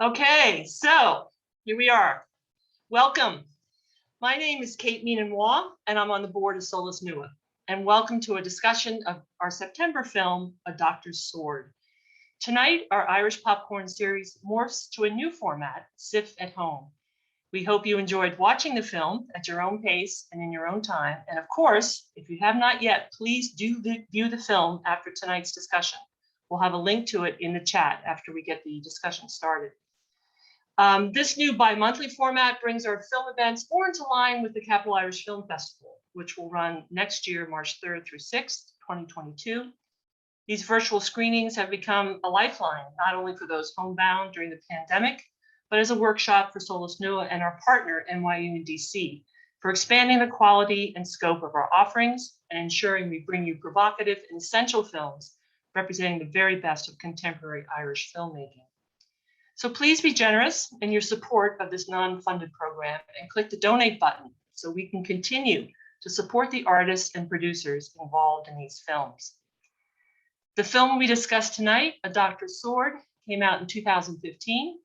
Okay, so here we are. Welcome. My name is Kate Meenan-Waugh, and I'm on the board of Solas Nua. And welcome to a discussion of our September film, A Doctor's Sword. Tonight, our Irish popcorn series morphs to a new format, SIF at Home. We hope you enjoyed watching the film at your own pace and in your own time. And of course, if you have not yet, please do view the film after tonight's discussion. We'll have a link to it in the chat after we get the discussion started. This new bi-monthly format brings our film events more into line with the Capital Irish Film Festival, which will run next year, March 3rd through 6th, 2022. These virtual screenings have become a lifeline, not only for those homebound during the pandemic, but as a workshop for Solas Nua and our partner, NYU DC, for expanding the quality and scope of our offerings and ensuring we bring you provocative and essential films representing the very best of contemporary Irish filmmaking. So please be generous in your support of this non-funded program and click the donate button so we can continue to support the artists and producers involved in these films. The film we discussed tonight, A Doctor's Sword, came out in 2015.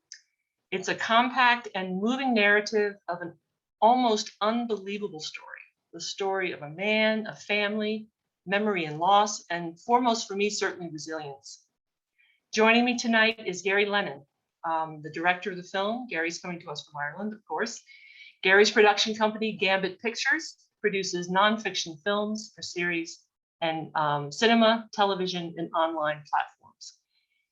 It's a compact and moving narrative of an almost unbelievable story, the story of a man, a family, memory and loss, and foremost for me, certainly resilience. Joining me tonight is Gary Lennon, the director of the film. Gary's coming to us from Ireland, of course. Gary's production company, Gambit Pictures, produces nonfiction films for series and cinema, television, and online platforms.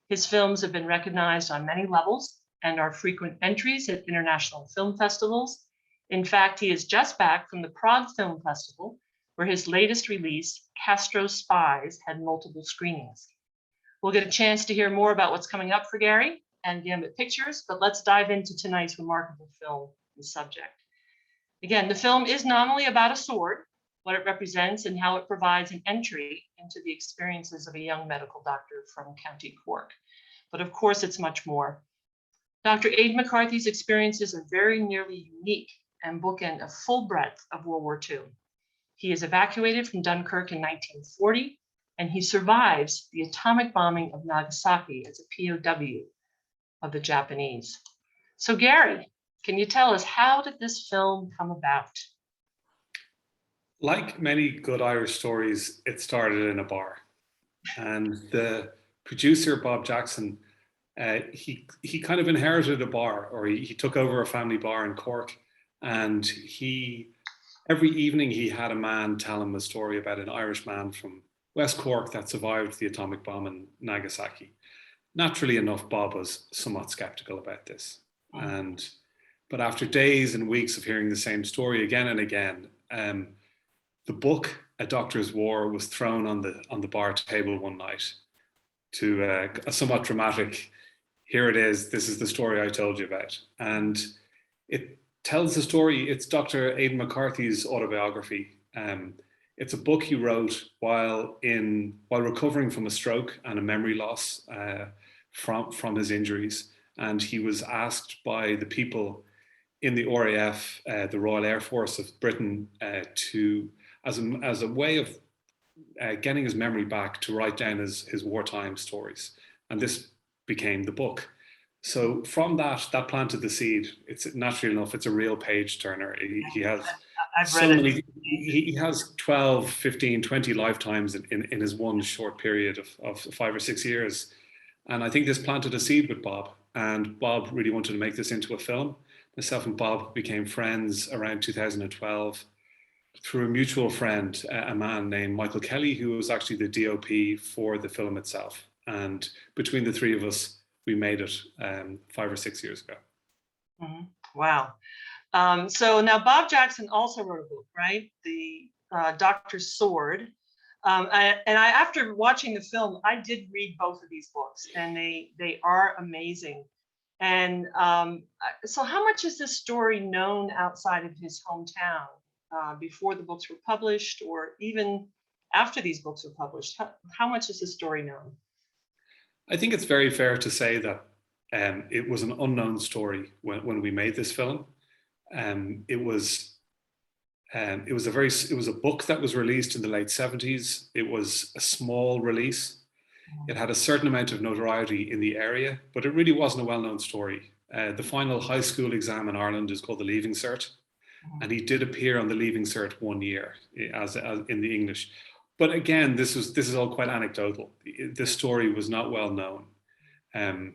His films have been recognized on many levels and are frequent entries at international film festivals. In fact, he is just back from the Prague Film Festival, where his latest release, Castillos Spies, had multiple screenings. We'll get a chance to hear more about what's coming up for Gary and Gambit Pictures, but let's dive into tonight's remarkable film and subject. Again, the film is not only about a sword, what it represents and how it provides an entry into the experiences of a young medical doctor from County Cork, but of course it's much more. Dr. Aidan MacCarthy's experiences are very nearly unique and bookend a full breadth of World War II. He is evacuated from Dunkirk in 1940, and he survives the atomic bombing of Nagasaki as a POW of the Japanese. So Gary, can you tell us, how did this film come about? Like many good Irish stories, it started in a bar. And the producer, Bob Jackson, he kind of inherited a bar, or he took over a family bar in Cork. And every evening he had a man tell him a story about an Irish man from West Cork that survived the atomic bomb in Nagasaki. Naturally enough, Bob was somewhat skeptical about this. But after days and weeks of hearing the same story again and again, the book, A Doctor's War, was thrown on the bar table one night to a somewhat dramatic, here it is, this is the story I told you about. And it tells the story, it's Dr. Aidan MacCarthy's autobiography. It's a book he wrote while recovering from a stroke and a memory loss from his injuries. And he was asked by the people in the RAF, the Royal Air Force of Britain, as a way of getting his memory back, to write down his wartime stories. And this became the book. So from that planted the seed. It's naturally enough, it's a real page turner. He has he has 12, 15, 20 lifetimes in his one short period of 5 or 6 years. And I think this planted a seed with Bob, and Bob really wanted to make this into a film. Myself and Bob became friends around 2012 through a mutual friend, a man named Michael Kelly, who was actually the DOP for the film itself. And between the three of us, we made it 5 or 6 years ago. Mm-hmm. Wow. So now Bob Jackson also wrote a book, right? The Doctor's Sword. After watching the film, I did read both of these books, and they are amazing. And so how much is this story known outside of his hometown before the books were published, or even after these books were published? How much is this story known? I think it's very fair to say that it was an unknown story when we made this film. It was a book that was released in the late 70s. It was a small release. It had a certain amount of notoriety in the area, but it really wasn't a well-known story. The final high school exam in Ireland is called the Leaving Cert, and he did appear on the Leaving Cert one year as in the English. But again, this is all quite anecdotal. This story was not well known. And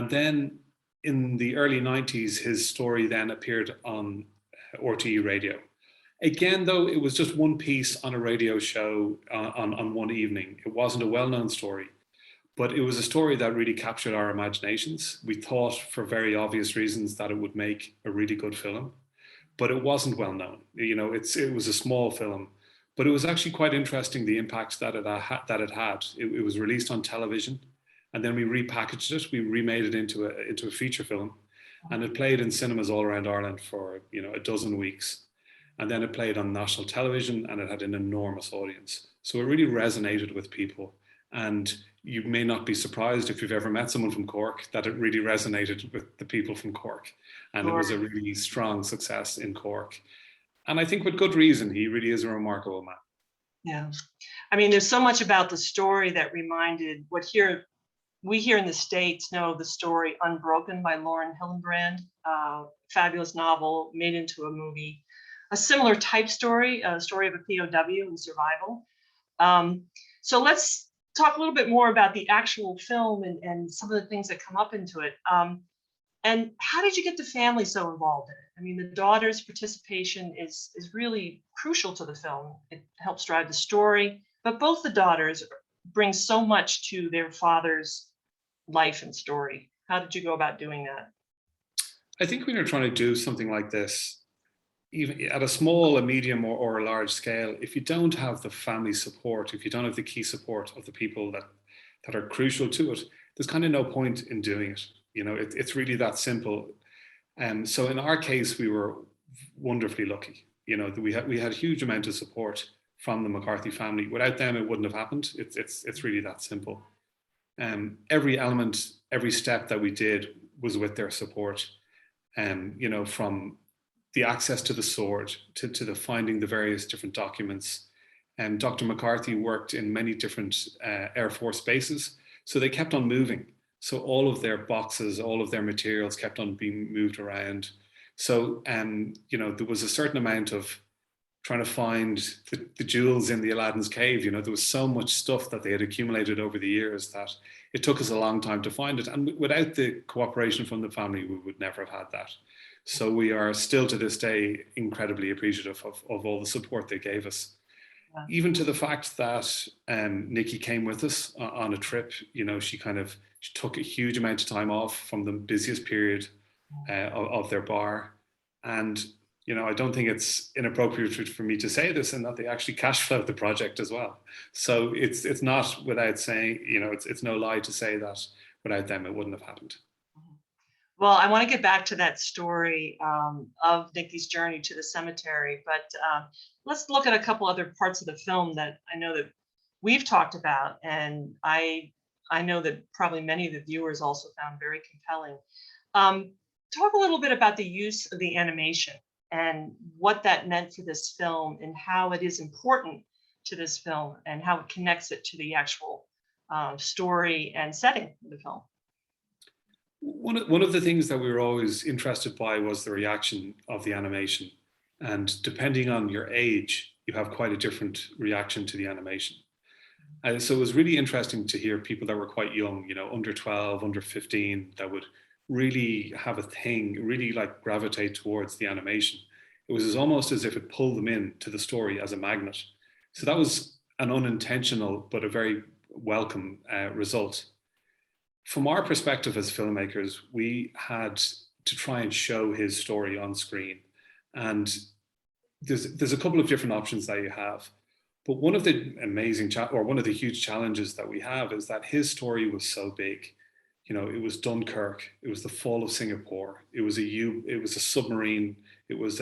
then in the early 90s, his story then appeared on RTE radio. Again, though, it was just one piece on a radio show on one evening. It wasn't a well-known story, but it was a story that really captured our imaginations. We thought, for very obvious reasons, that it would make a really good film, but it wasn't well known. You know, it was a small film, but it was actually quite interesting, the impact that it had. It was released on television, and then we repackaged it. We remade it into a feature film, and it played in cinemas all around Ireland for, you know, a dozen weeks. And then it played on national television, and it had an enormous audience. So it really resonated with people. And you may not be surprised, if you've ever met someone from Cork, that it really resonated with the people from Cork. And it was a really strong success in Cork. And I think with good reason. He really is a remarkable man. Yeah. I mean, there's so much about the story that reminded we here in the States know the story Unbroken by Lauren Hillenbrand, fabulous novel made into a movie. A similar type story, a story of a POW and survival. So let's talk a little bit more about the actual film and some of the things that come up into it. And how did you get the family so involved in it? I mean, the daughter's participation is really crucial to the film. It helps drive the story, but both the daughters bring so much to their father's life and story. How did you go about doing that? I think when you're trying to do something like this, even at a small, a medium, or a large scale, if you don't have the family support, if you don't have the key support of the people that are crucial to it, there's kind of no point in doing it. You know, it's really that simple. So in our case, we were wonderfully lucky. You know, we had a huge amount of support from the MacCarthy family. Without them, it wouldn't have happened. It's really that simple. Every element, every step that we did was with their support. You know, from the access to the sword, to the finding the various different documents. And Dr. MacCarthy worked in many different Air Force bases, so they kept on moving. So all of their boxes, all of their materials kept on being moved around. So, you know, there was a certain amount of trying to find the jewels in the Aladdin's cave. You know, there was so much stuff that they had accumulated over the years that it took us a long time to find it. And without the cooperation from the family, we would never have had that. So we are still to this day incredibly appreciative of all the support they gave us. Yeah. Even to the fact that Nikki came with us on a trip. You know, she took a huge amount of time off from the busiest period of their bar. And, you know, I don't think it's inappropriate for me to say this, and that they actually cash flowed the project as well. So it's not without saying, you know, it's no lie to say that without them, it wouldn't have happened. Well, I want to get back to that story of Nikki's journey to the cemetery, but let's look at a couple other parts of the film that I know that we've talked about, and I know that probably many of the viewers also found very compelling. Talk a little bit about the use of the animation and what that meant for this film, and how it is important to this film, and how it connects it to the actual story and setting of the film. One of the things that we were always interested by was the reaction of the animation. And depending on your age, you have quite a different reaction to the animation. So it was really interesting to hear people that were quite young, you know, under 12, under 15, that would really have a thing, really like gravitate towards the animation. It was almost as if it pulled them in to the story as a magnet. So that was an unintentional, but a very welcome result. From our perspective as filmmakers, we had to try and show his story on screen. And there's a couple of different options that you have. But one of the one of the huge challenges that we have is that his story was so big. You know, it was Dunkirk, it was the fall of Singapore, it was a submarine, it was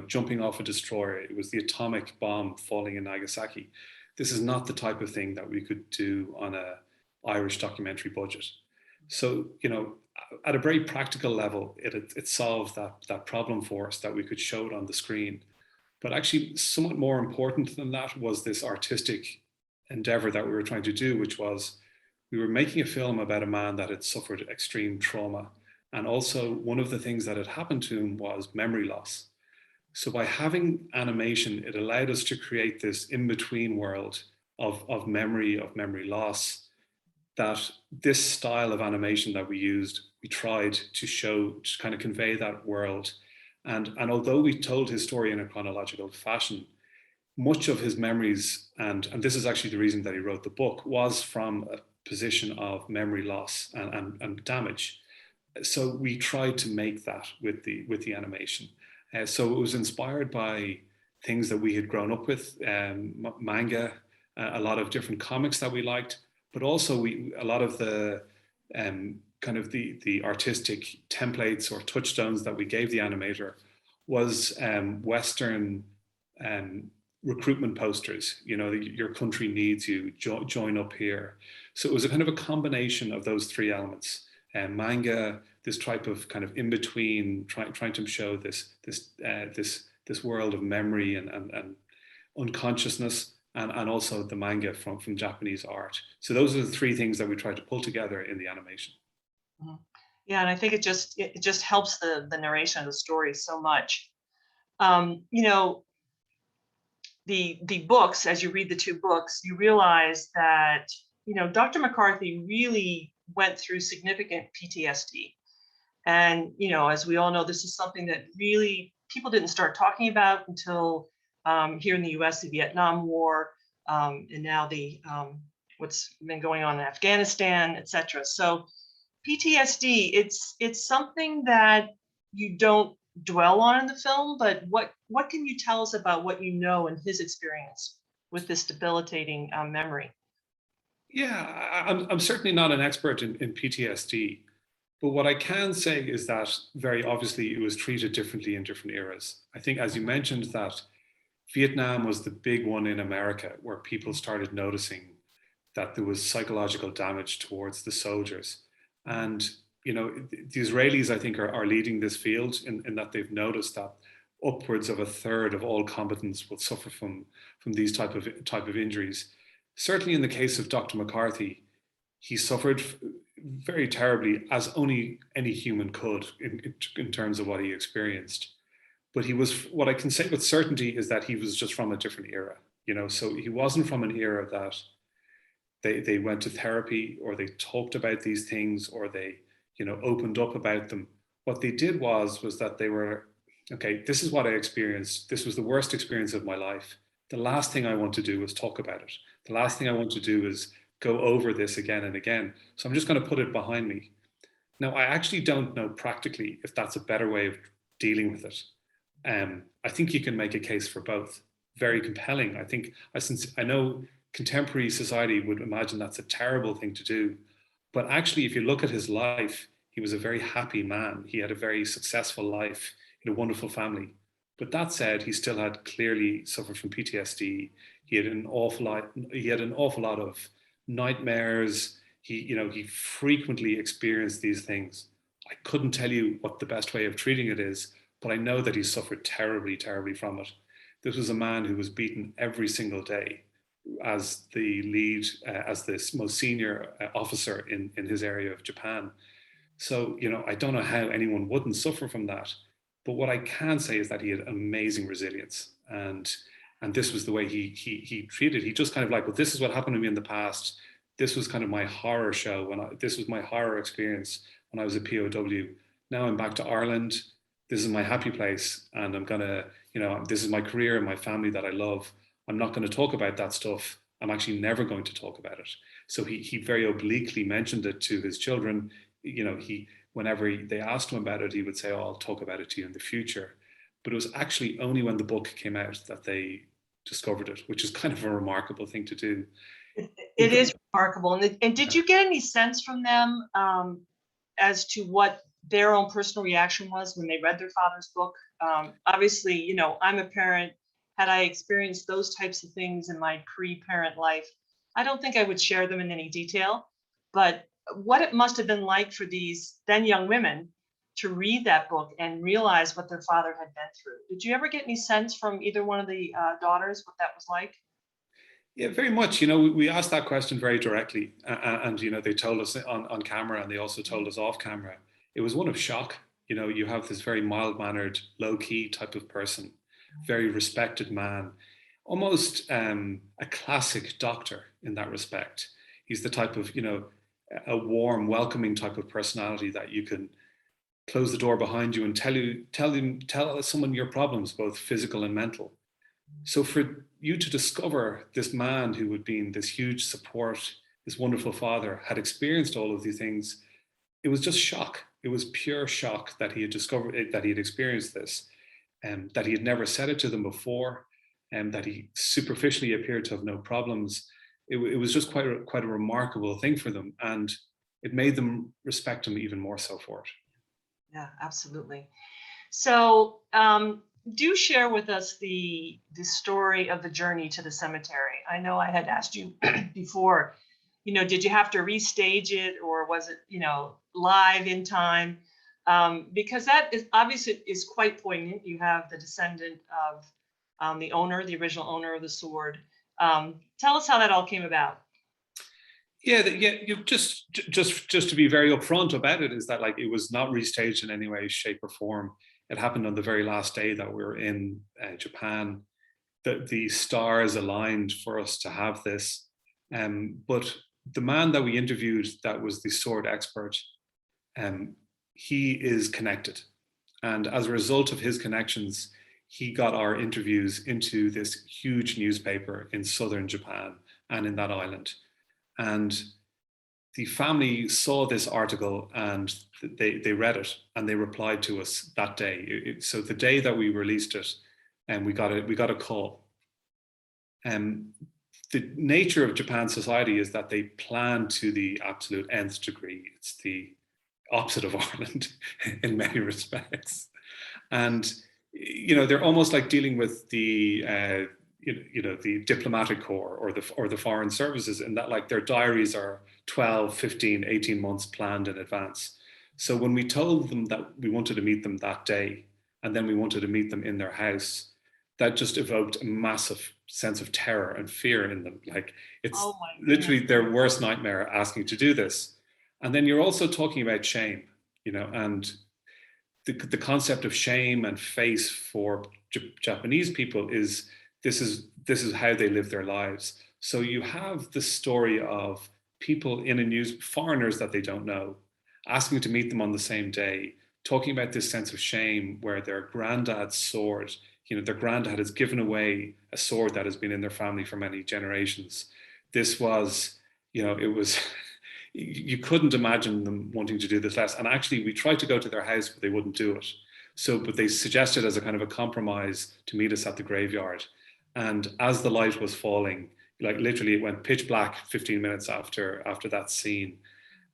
jumping off a destroyer, it was the atomic bomb falling in Nagasaki. This is not the type of thing that we could do on an Irish documentary budget. So, you know, at a very practical level, it solved that problem for us, that we could show it on the screen. But actually, somewhat more important than that was this artistic endeavor that we were trying to do, which was we were making a film about a man that had suffered extreme trauma. And also one of the things that had happened to him was memory loss. So by having animation, it allowed us to create this in-between world of memory loss, that this style of animation that we used, we tried to show, to kind of convey that world. And although we told his story in a chronological fashion, much of his memories, and this is actually the reason that he wrote the book, was from a position of memory loss and damage. So we tried to make that with the animation. So it was inspired by things that we had grown up with, manga, a lot of different comics that we liked, but also a lot of the kind of the artistic templates or touchstones that we gave the animator was Western recruitment posters. You know, your country needs you, join up here. So it was a kind of a combination of those three elements. Manga, this type of kind of in between, trying to show this world of memory and unconsciousness, and also the manga from Japanese art. So those are the three things that we tried to pull together in the animation. Mhm. Yeah, and I think it just helps the narration of the story so much. You know, the books, as you read the two books, you realize that, you know, Dr. MacCarthy really went through significant PTSD. And, you know, as we all know, this is something that really people didn't start talking about until here in the US, the Vietnam War, and now what's been going on in Afghanistan, et cetera. So PTSD, it's something that you don't dwell on in the film, but what can you tell us about what you know and his experience with this debilitating memory? Yeah, I'm certainly not an expert in PTSD, but what I can say is that very obviously it was treated differently in different eras. I think, as you mentioned, that Vietnam was the big one in America where people started noticing that there was psychological damage towards the soldiers. And, you know, the Israelis, I think, are leading this field in that they've noticed that upwards of a third of all combatants will suffer from these type of injuries. Certainly in the case of Dr. MacCarthy, he suffered very terribly, as only any human could in terms of what he experienced. But what I can say with certainty is that he was just from a different era, you know, so he wasn't from an era that they went to therapy or they talked about these things or they, you know, opened up about them. What they did was that they were, okay, this is what I experienced. This was the worst experience of my life. The last thing I want to do is talk about it. The last thing I want to do is go over this again and again. So I'm just going to put it behind me. Now, I actually don't know practically if that's a better way of dealing with it. I think you can make a case for both. Very compelling. I think, since I know contemporary society would imagine that's a terrible thing to do. But actually, if you look at his life, he was a very happy man. He had a very successful life, he had a wonderful family. But that said, he still had clearly suffered from PTSD. He had an awful lot of nightmares. He frequently experienced these things. I couldn't tell you what the best way of treating it is, but I know that he suffered terribly, terribly from it. This was a man who was beaten every single day as the lead, as this most senior officer in his area of Japan. So, you know, I don't know how anyone wouldn't suffer from that. But what I can say is that he had amazing resilience, and this was the way he treated. He just kind of like, well, this is what happened to me in the past. This was kind of my horror show this was my horror experience when I was a POW. Now I'm back to Ireland. This is my happy place, and I'm gonna, you know, this is my career and my family that I love. I'm not going to talk about that stuff. I'm actually never going to talk about it. So he very obliquely mentioned it to his children. You know, whenever they asked him about it, he would say, "Oh, I'll talk about it to you in the future." But it was actually only when the book came out that they discovered it, which is kind of a remarkable thing to do. It is remarkable. And did you get any sense from them as to what their own personal reaction was when they read their father's book? Obviously, you know, I'm a parent. Had I experienced those types of things in my pre-parent life, I don't think I would share them in any detail. But what it must have been like for these then young women to read that book and realize what their father had been through. Did you ever get any sense from either one of the daughters what that was like? Yeah, very much. We asked that question very directly, and they told us on camera, and they also told us off camera. It was one of shock. You have this very mild-mannered, low-key type of person, very respected man, almost a classic doctor in that respect. He's the type of a warm, welcoming type of personality that you can close the door behind you and tell someone your problems, both physical and mental. So for you to discover this man who had been this huge support, this wonderful father, had experienced all of these things, it was just shock. It was pure shock that he had discovered it, that he had experienced this, and that he had never said it to them before, and that he superficially appeared to have no problems. It was just quite a remarkable thing for them, and it made them respect him even more so for it. Yeah, absolutely. So do share with us the story of the journey to the cemetery. I know I had asked you before, did you have to restage it, or was it, live in time? Because that is obviously is quite poignant. You have the descendant of the original owner of the sword. Tell us how that all came about. Yeah, you just to be very upfront about it, is that like it was not restaged in any way, shape, or form. It happened on the very last day that we were in Japan. The stars aligned for us to have this. But the man that we interviewed, that was the sword expert, he is connected, and as a result of his connections, he got our interviews into this huge newspaper in southern Japan and in that island. And the family saw this article and they read it and they replied to us that day. So the day that we released it, and we got a call. The nature of Japan society is that they plan to the absolute nth degree. It's the opposite of Ireland in many respects, and they're almost like dealing with the the diplomatic corps or the foreign services, in that like their diaries are 12, 15, 18 months planned in advance. So when we told them that we wanted to meet them that day, and then we wanted to meet them in their house, that just evoked a massive sense of terror and fear in them. Like it's literally their worst nightmare asking to do this. And then you're also talking about shame, and the concept of shame and face for Japanese people is this is how they live their lives. So you have the story of people in foreigners that they don't know, asking to meet them on the same day, talking about this sense of shame where their granddad's sword, their granddad has given away a sword that has been in their family for many generations. This was, it was, you couldn't imagine them wanting to do this less. And actually we tried to go to their house, but they wouldn't do it. But they suggested as a kind of a compromise to meet us at the graveyard. And as the light was falling, like literally it went pitch black 15 minutes after that scene.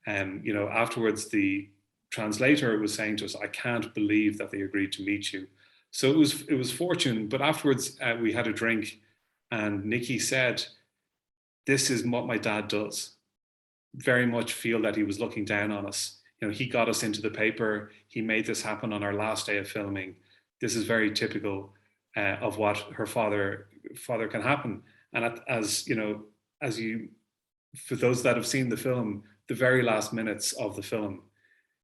And, afterwards the translator was saying to us, I can't believe that they agreed to meet you. So it was fortune. But afterwards we had a drink, and Nikki said, this is what my dad does. Very much feel that he was looking down on us. He got us into the paper. He made this happen on our last day of filming. This is very typical of what her father can happen. And for those that have seen the film, the very last minutes of the film,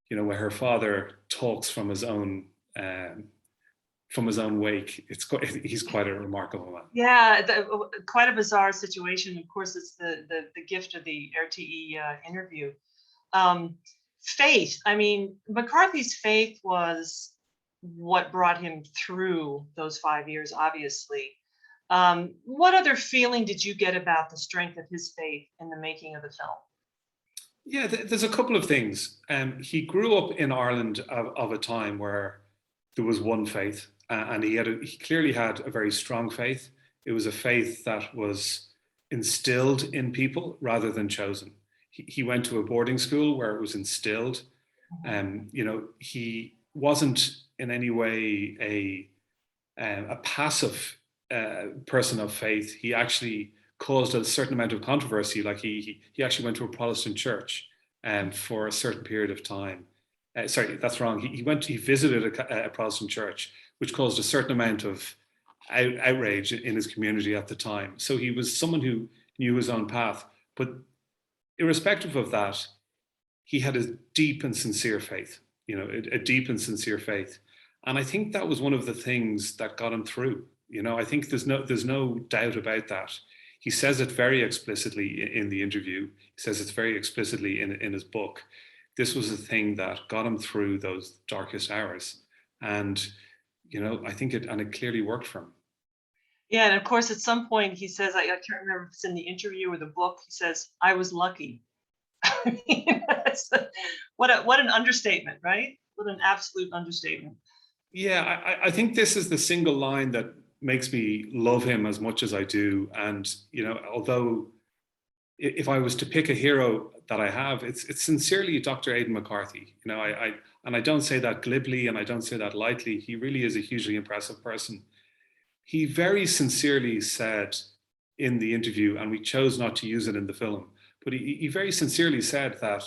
where her father talks from his own wake, he's quite a remarkable man. Yeah, quite a bizarre situation. Of course, it's the gift of the RTE interview. Faith. I mean, MacCarthy's faith was what brought him through those 5 years, obviously. What other feeling did you get about the strength of his faith in the making of the film? Yeah, there's a couple of things. He grew up in Ireland of a time where there was one faith, and he clearly had a very strong faith. It was a faith that was instilled in people rather than chosen. He went to a boarding school where it was instilled. He wasn't in any way a passive person of faith. He actually caused a certain amount of controversy. Like he actually went to a Protestant church for a certain period of time. Sorry, that's wrong. He visited a Protestant church, which caused a certain amount of outrage in his community at the time. So he was someone who knew his own path. But irrespective of that, he had a deep and sincere faith, a deep and sincere faith. And I think that was one of the things that got him through. I think there's no doubt about that. He says it very explicitly in the interview. He says it's very explicitly in his book. This was the thing that got him through those darkest hours. And, I think it clearly worked for him. Yeah, and of course, at some point he says, I can't remember if it's in the interview or the book, he says, "I was lucky." I mean, what an understatement, right? What an absolute understatement. Yeah, I think this is the single line that makes me love him as much as I do. And, although if I was to pick a hero that I have, it's sincerely Dr. Aidan MacCarthy. I don't say that glibly and I don't say that lightly. He really is a hugely impressive person. He very sincerely said in the interview, and we chose not to use it in the film, but he very sincerely said that,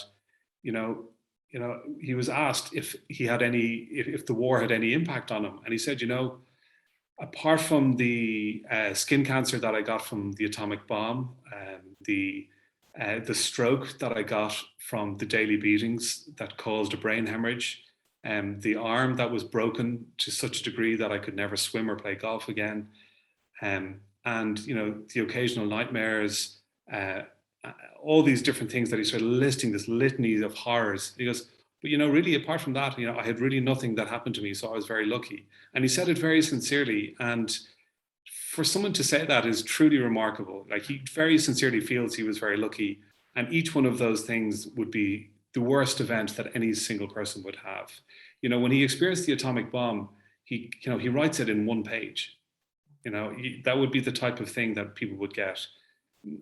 he was asked if the war had any impact on him. And he said, apart from the skin cancer that I got from the atomic bomb, the stroke that I got from the daily beatings that caused a brain hemorrhage, the arm that was broken to such a degree that I could never swim or play golf again, and the occasional nightmares, all these different things that he started listing, this litany of horrors. He goes, but really, apart from that, I had really nothing that happened to me, so I was very lucky. And he said it very sincerely. And for someone to say that is truly remarkable. Like, he very sincerely feels he was very lucky, and each one of those things would be the worst event that any single person would have. When he experienced the atomic bomb, he writes it in one page. That would be the type of thing that people would get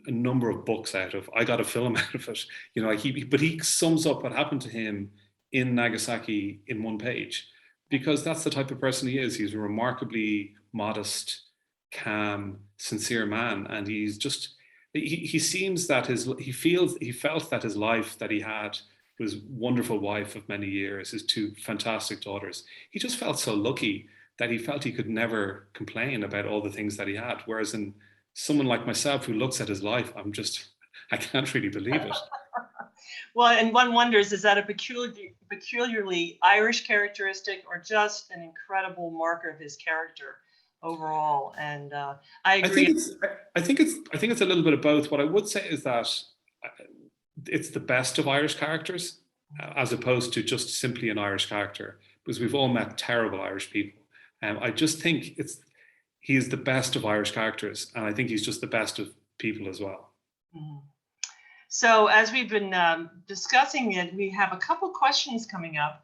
a number of books out of. I got a film out of it. But he sums up what happened to him in Nagasaki in one page, because that's the type of person he is. He's a remarkably modest, calm, sincere man, and he's just, he seems that he felt that his life that he had, his wonderful wife of many years, his two fantastic daughters, he just felt so lucky that he felt he could never complain about all the things that he had. Whereas in someone like myself who looks at his life, I can't really believe it. Well, and one wonders, is that a peculiarly Irish characteristic or just an incredible marker of his character overall? And I agree. I think it's a little bit of both. What I would say is that it's the best of Irish characters, as opposed to just simply an Irish character, because we've all met terrible Irish people. I just think he is the best of Irish characters, and I think he's just the best of people as well. Mm-hmm. So as we've been discussing it, we have a couple questions coming up.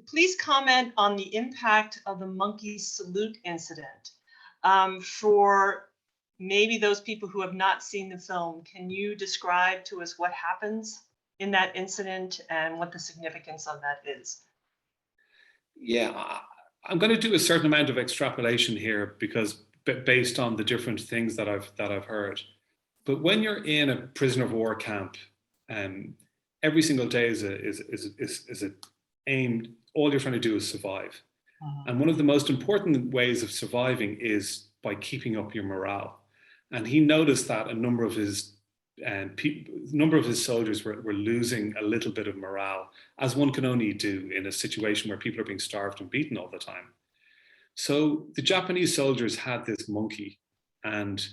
Please comment on the impact of the monkey salute incident. For maybe those people who have not seen the film, can you describe to us what happens in that incident and what the significance of that is? Yeah, I'm going to do a certain amount of extrapolation here, because based on the different things that I've heard. But when you're in a prisoner of war camp, every single day is a aim. All you're trying to do is survive. And one of the most important ways of surviving is by keeping up your morale. And he noticed that a number of his soldiers were losing a little bit of morale, as one can only do in a situation where people are being starved and beaten all the time. So the Japanese soldiers had this monkey, and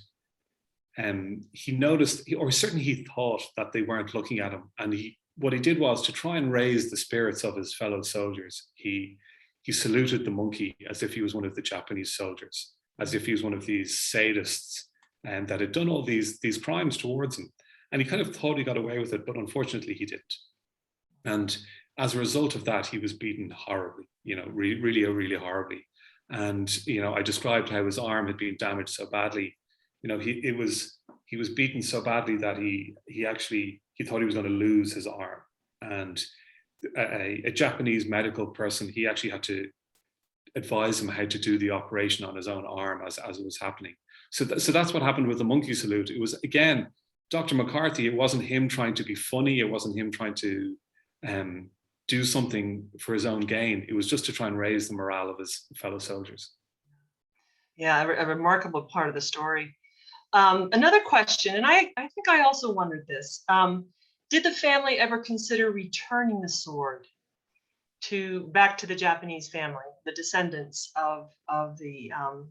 he noticed, or certainly he thought, that they weren't looking at him. And what he did was, to try and raise the spirits of his fellow soldiers, he saluted the monkey as if he was one of the Japanese soldiers, as if he was one of these sadists and that had done all these crimes towards him. And he kind of thought he got away with it, but unfortunately he didn't. And as a result of that, he was beaten horribly, really, really horribly. And, I described how his arm had been damaged so badly. He was beaten so badly that he thought he was going to lose his arm. And a Japanese medical person, he actually had to advise him how to do the operation on his own arm as it was happening. So that's what happened with the monkey salute. It was, again, Dr. MacCarthy. It wasn't him trying to be funny. It wasn't him trying to do something for his own gain. It was just to try and raise the morale of his fellow soldiers. Yeah, a remarkable part of the story. Another question, and I think I also wondered this. Did the family ever consider returning the sword back to the Japanese family, the descendants of the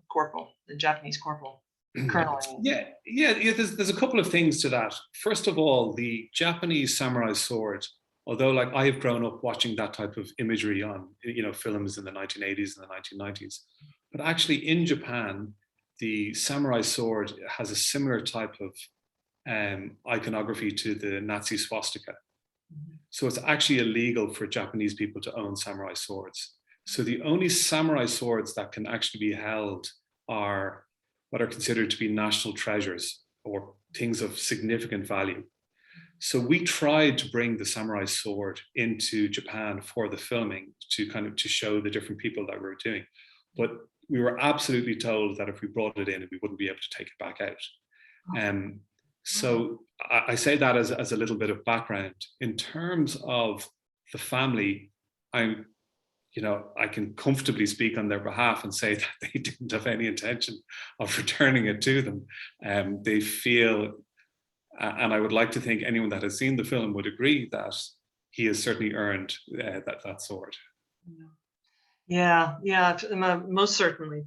corporal, the Japanese corporal, colonel? I mean. Yeah. There's a couple of things to that. First of all, the Japanese samurai sword, although like I have grown up watching that type of imagery on films in the 1980s and the 1990s, but actually in Japan, the samurai sword has a similar type of iconography to the Nazi swastika. So it's actually illegal for Japanese people to own samurai swords. So the only samurai swords that can actually be held are what are considered to be national treasures or things of significant value. So we tried to bring the samurai sword into Japan for the filming to show the different people that we were doing. But we were absolutely told that if we brought it in, we wouldn't be able to take it back out. So I say that as a little bit of background. In terms of the family, I can comfortably speak on their behalf and say that they didn't have any intention of returning it to them. They feel, and I would like to think anyone that has seen the film would agree that he has certainly earned that sword. Yeah, most certainly.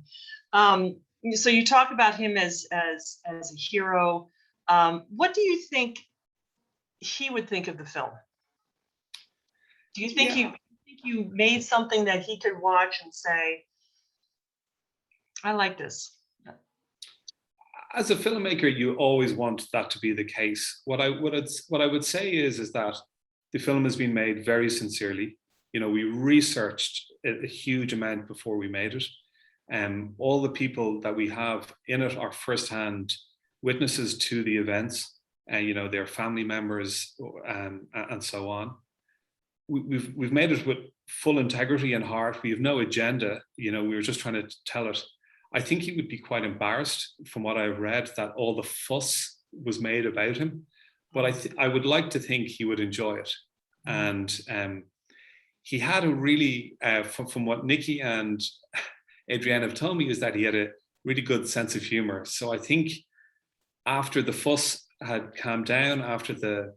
So you talk about him as a hero. What do you think he would think of the film? Do you think you made something that he could watch and say, I like this? As a filmmaker, you always want that to be the case. What I would say is that the film has been made very sincerely. We researched a huge amount before we made it. All the people that we have in it are firsthand witnesses to the events, their family members and so on. We've made it with full integrity and heart. We have no agenda. We were just trying to tell it. I think he would be quite embarrassed from what I've read that all the fuss was made about him. But I would like to think he would enjoy it. And he had a really, from what Nikki and Adrienne have told me, is that he had a really good sense of humor. So I think after the fuss had calmed down, after the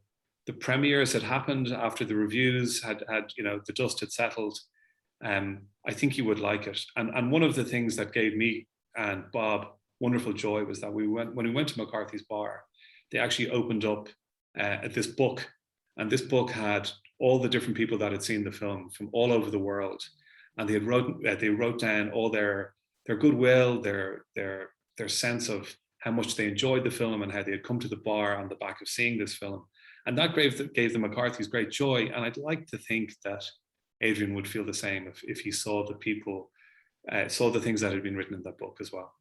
premieres had happened, after the reviews had the dust had settled, I think he would like it. And one of the things that gave me and Bob wonderful joy was that when we went to MacCarthy's bar, they actually opened up this book, and this book had all the different people that had seen the film from all over the world, and they wrote down all their goodwill, their sense of how much they enjoyed the film and how they had come to the bar on the back of seeing this film. And that gave the MacCarthys great joy. And I'd like to think that Adrian would feel the same if he saw the people, saw the things that had been written in that book as well.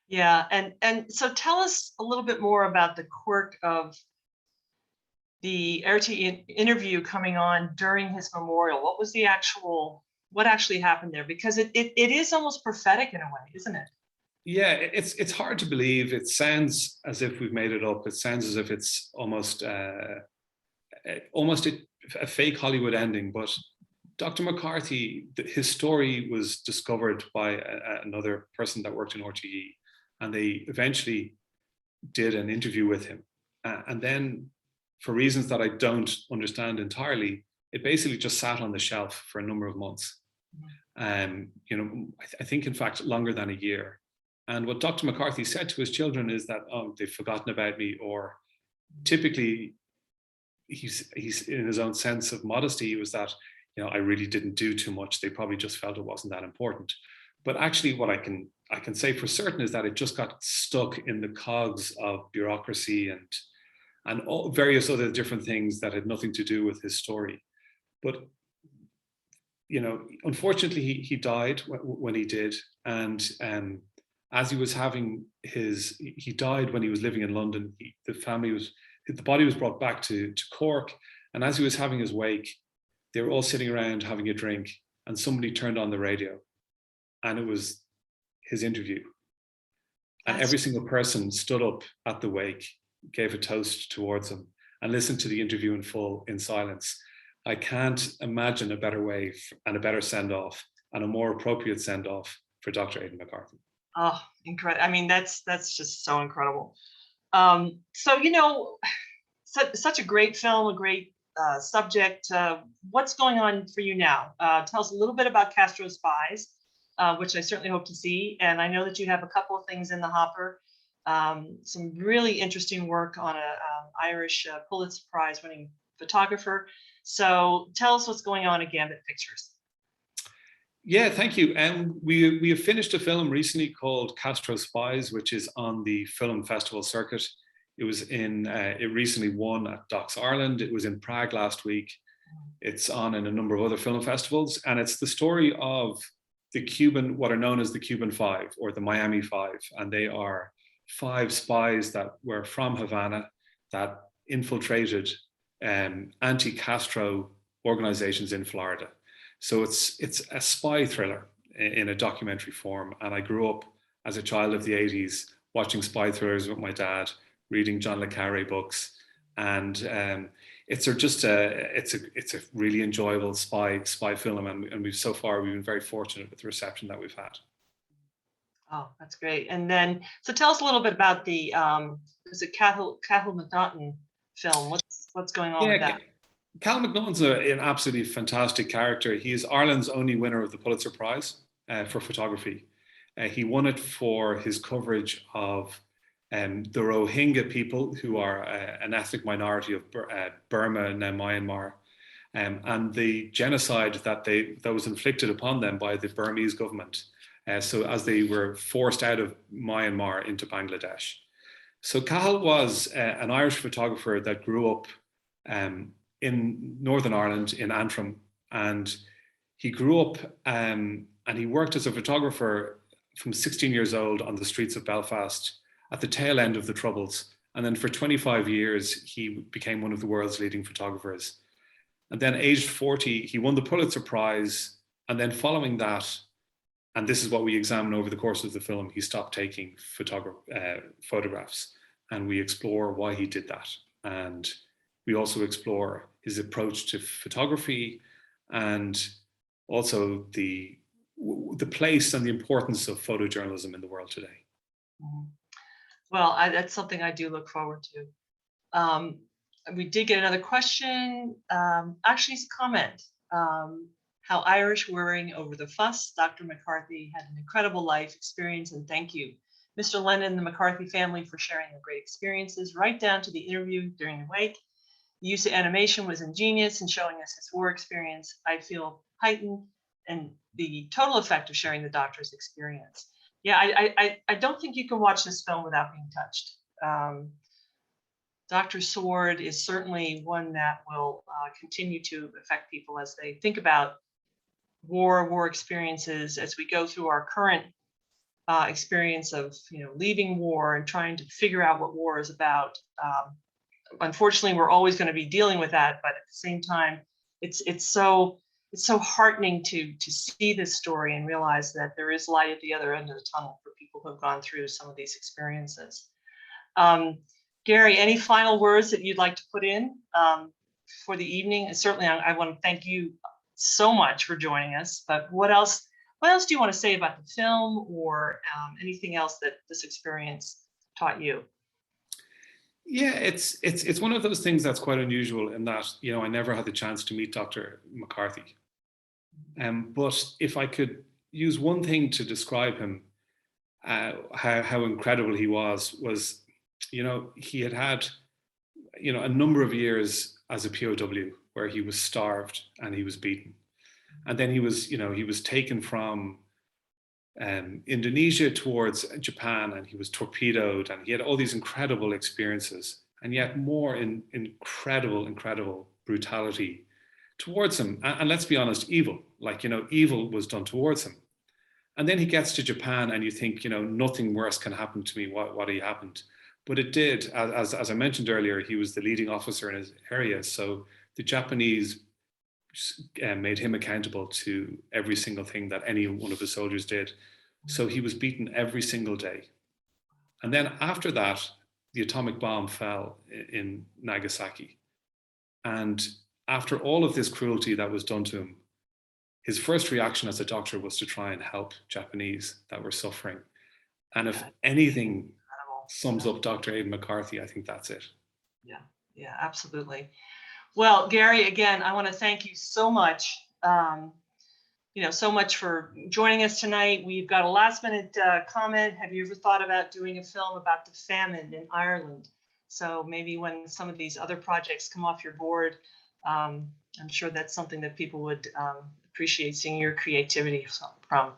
Yeah, and so tell us a little bit more about the quirk of the RT interview coming on during his memorial. What actually happened there? Because it is almost prophetic in a way, isn't it? Yeah, it's hard to believe. It sounds as if we've made it up. It sounds as if it's almost a fake Hollywood ending. But Dr. MacCarthy, his story was discovered by another person that worked in RTE, and they eventually did an interview with him. And then, for reasons that I don't understand entirely, it basically just sat on the shelf for a number of months. I think in fact longer than a year. And what Dr. MacCarthy said to his children is that, they've forgotten about me, or typically he's in his own sense of modesty, was that, I really didn't do too much. They probably just felt it wasn't that important. But actually what I can say for certain is that it just got stuck in the cogs of bureaucracy and all various other different things that had nothing to do with his story. But, unfortunately he died when he did. And as he was having he died when he was living in London. The body was brought back to Cork. And as he was having his wake, they were all sitting around having a drink, and somebody turned on the radio, and it was his interview. And every single person stood up at the wake, gave a toast towards him, and listened to the interview in full in silence. I can't imagine a better way and a better send-off and a more appropriate send-off for Dr. Aidan MacCarthy. Oh, incredible. I mean, that's just so incredible. So, such a great film, a great subject. What's going on for you now? Tell us a little bit about Castillos Spies, which I certainly hope to see. And I know that you have a couple of things in the hopper. Some really interesting work on a Irish Pulitzer Prize winning photographer. So tell us what's going on at Gambit Pictures. Yeah, thank you. We have finished a film recently called Castillos Spies, which is on the film festival circuit. It was it recently won at Docs Ireland. It was in Prague last week. It's on in a number of other film festivals, and it's the story of what are known as the Cuban Five or the Miami Five, and they are five spies that were from Havana that infiltrated anti-Castro organizations in Florida. So it's a spy thriller in a documentary form. And I grew up as a child of the 80s watching spy thrillers with my dad, reading John le Carré books. And it's a really enjoyable spy film. And we've been very fortunate with the reception that we've had. Oh, that's great. And then, so tell us a little bit about the is it Cathal McNaughton film? What's going on with that? Cal McNaughton's an absolutely fantastic character. He is Ireland's only winner of the Pulitzer Prize for photography. He won it for his coverage of the Rohingya people, who are an ethnic minority of Burma and now Myanmar, and the genocide that was inflicted upon them by the Burmese government. So as they were forced out of Myanmar into Bangladesh. So Cathal was an Irish photographer that grew up in Northern Ireland, in Antrim, and he grew up and he worked as a photographer from 16 years old on the streets of Belfast at the tail end of the Troubles. And then for 25 years, he became one of the world's leading photographers. And then aged 40, he won the Pulitzer Prize. And then following that, and this is what we examine over the course of the film, he stopped taking photographs. And we explore why he did that. And we also explore his approach to photography and also the place and the importance of photojournalism in the world today. Well, that's something I do look forward to. We did get another question. Actually, it's a comment. How Irish worrying over the fuss. Dr. MacCarthy had an incredible life experience, and thank you, Mr. Lennon and the MacCarthy family, for sharing their great experiences, right down to the interview during the wake. The use of animation was ingenious in showing us his war experience. I feel heightened, and the total effect of sharing the doctor's experience. Yeah, I don't think you can watch this film without being touched. Dr. Sword is certainly one that will continue to affect people as they think about war experiences, as we go through our current experience of leaving war and trying to figure out what war is about. Unfortunately, we're always going to be dealing with that, but at the same time, it's so heartening to see this story and realize that there is light at the other end of the tunnel for people who have gone through some of these experiences. Gary, any final words that you'd like to put in for the evening? And certainly, I want to thank you so much for joining us. But what else do you want to say about the film, or anything else that this experience taught you? Yeah, it's one of those things that's quite unusual in that I never had the chance to meet Dr. MacCarthy. But if I could use one thing to describe him, how incredible he was he had a number of years as a POW where he was starved and he was beaten, and then he was taken from Indonesia towards Japan, and he was torpedoed, and he had all these incredible experiences, and yet more incredible brutality towards him. And let's be honest, evil was done towards him. And then he gets to Japan, and you think, nothing worse can happen to me. What happened? But it did. As I mentioned earlier, he was the leading officer in his area. So the Japanese made him accountable to every single thing that any one of the soldiers did. So he was beaten every single day. And then after that, the atomic bomb fell in Nagasaki. And after all of this cruelty that was done to him, his first reaction as a doctor was to try and help Japanese that were suffering. And if anything sums up Dr. Aidan MacCarthy, I think that's it. Yeah, yeah, absolutely. Well, Gary, again, I want to thank you so much. So much for joining us tonight. We've got a last minute comment. Have you ever thought about doing a film about the famine in Ireland? So maybe when some of these other projects come off your board, I'm sure that's something that people would appreciate seeing your creativity from.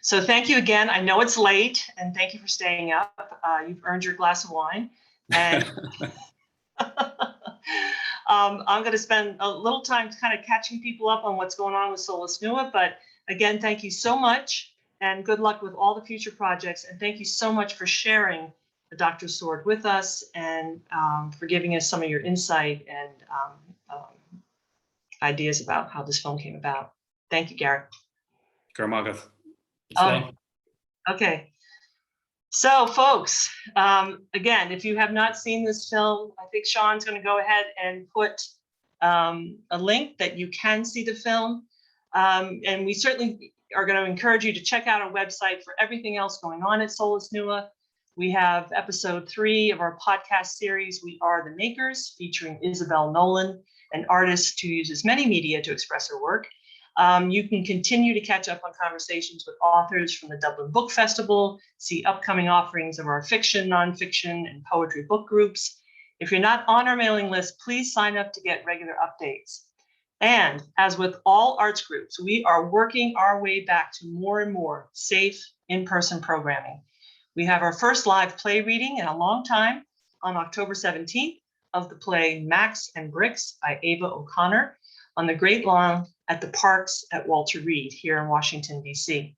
So thank you again. I know it's late, and thank you for staying up. You've earned your glass of wine. And I'm going to spend a little time kind of catching people up on what's going on with Solas Nua. But again, thank you so much, and good luck with all the future projects. And thank you so much for sharing the Doctor's Sword with us, and for giving us some of your insight and ideas about how this film came about. Thank you, Gary. Garmagath. Okay. So, folks, again, if you have not seen this film, I think Sean's going to go ahead and put a link that you can see the film. And we certainly are going to encourage you to check out our website for everything else going on at Solas Nua. We have episode 3 of our podcast series, We Are the Makers, featuring Isabel Nolan, an artist who uses many media to express her work. You can continue to catch up on conversations with authors from the Dublin Book Festival, see upcoming offerings of our fiction, nonfiction, and poetry book groups. If you're not on our mailing list, please sign up to get regular updates. And as with all arts groups, we are working our way back to more and more safe in-person programming. We have our first live play reading in a long time on October 17th of the play Max and Bricks by Ava O'Connor on the Great Lawn at the Parks at Walter Reed here in Washington, DC.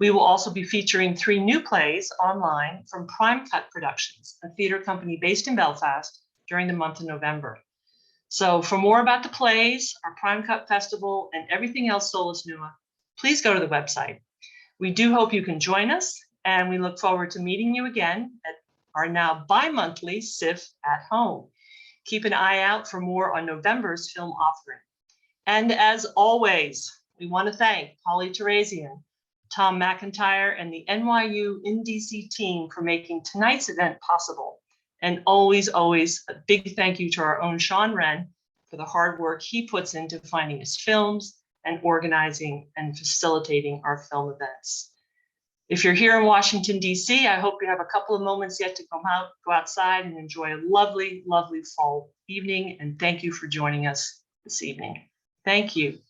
We will also be featuring 3 new plays online from Prime Cut Productions, a theater company based in Belfast, during the month of November. So for more about the plays, our Prime Cut Festival, and everything else Solas Nua, please go to the website. We do hope you can join us, and we look forward to meeting you again at our now bi-monthly SIF at Home. Keep an eye out for more on November's film offering. And as always, we want to thank Holly Teresian, Tom McIntyre, and the NYU in DC team for making tonight's event possible. And always, always a big thank you to our own Sean Wren for the hard work he puts into finding his films and organizing and facilitating our film events. If you're here in Washington, DC, I hope you have a couple of moments yet to go outside and enjoy a lovely, lovely fall evening. And thank you for joining us this evening. Thank you.